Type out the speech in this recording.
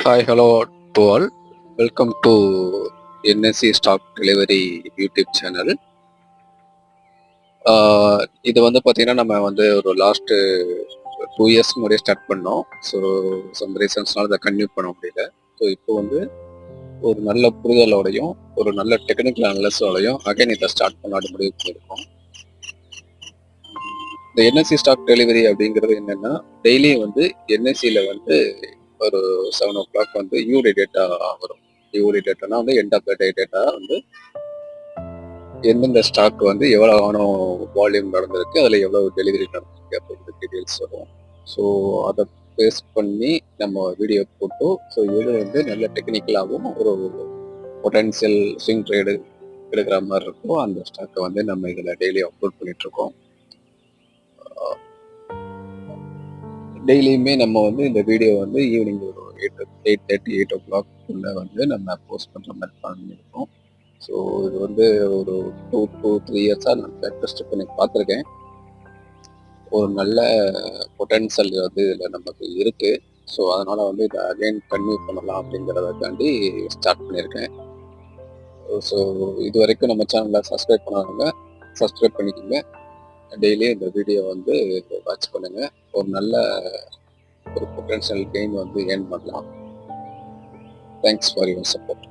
Hi, hello to all. Welcome to NSC Stock Delivery YouTube channel. இது வந்து பார்த்தீங்கன்னா நம்ம வந்து ஒரு லாஸ்ட்டு 2 இயர்ஸ் முன்னாடியே ஸ்டார்ட் பண்ணோம். ஸோ சம் ரீசன்ஸ்னால அதை கன்டினியூ பண்ண முடியல. ஸோ இப்போ வந்து ஒரு நல்ல புரிதலோடையும் ஒரு நல்ல டெக்னிக்கல் அனலிஸோடையும் அகைன் இதை ஸ்டார்ட் பண்ணாடு முடிவு பண்ணியிருக்கோம். இந்த என்எஸ்சி ஸ்டாக் டெலிவரி அப்படிங்கிறது என்னென்னா டெய்லியும் வந்து என்எஸ்சியில் வந்து ஒரு 7 o'clock வந்து யூடி டேட்டா வரும். யூடி டேட்டானா வந்து end of the day data வந்து எந்தெந்த ஸ்டாக் வந்து எவ்வளோ வால்யூம் நடந்திருக்கு, அதில் எவ்வளோ டெலிவரி நடந்திருக்கு அப்படிங்கிற டீட்டெயில்ஸ் வரும். ஸோ அதை பேஸ் பண்ணி நம்ம வீடியோ போட்டு ஸோ இது வந்து நல்ல டெக்னிக்கலாகவும் ஒரு பொட்டன்சியல் ஸ்விங் ட்ரேடு எடுக்கிற மாதிரி இருக்கும். அந்த ஸ்டாக்கை வந்து நம்ம இதில் டெய்லி அப்லோட் பண்ணிகிட்ருக்கோம். டெய்லியுமே நம்ம வந்து இந்த வீடியோ வந்து ஈவினிங் ஒரு 8:30 8 o'clock வந்து நம்ம போஸ்ட் பண்ணுற மாதிரி பண்ணியிருக்கோம். ஸோ இது வந்து ஒரு 2 to 3 இயர்ஸாக நான் டெஸ்ட் பண்ணி பார்த்துருக்கேன். ஒரு நல்ல பொட்டன்ஷியல் வந்து இதில் நமக்கு இருக்குது. ஸோ அதனால் வந்து இதை அகைன் கன்டினியூ பண்ணலாம் அப்படிங்கிறதாண்டி ஸ்டார்ட் பண்ணியிருக்கேன். ஸோ இது வரைக்கும் நம்ம சேனலில் சப்ஸ்கிரைப் பண்ணாதவங்க சப்ஸ்கிரைப் பண்ணிக்கோங்க. டெய்லி இந்த வீடியோ வந்து வாட்ச் பண்ணுங்கள். ஒரு நல்ல ஒரு பொட்டன்ஷியல் கெயின் வந்து ஏர்ன் பண்ணலாம். Thanks for your support.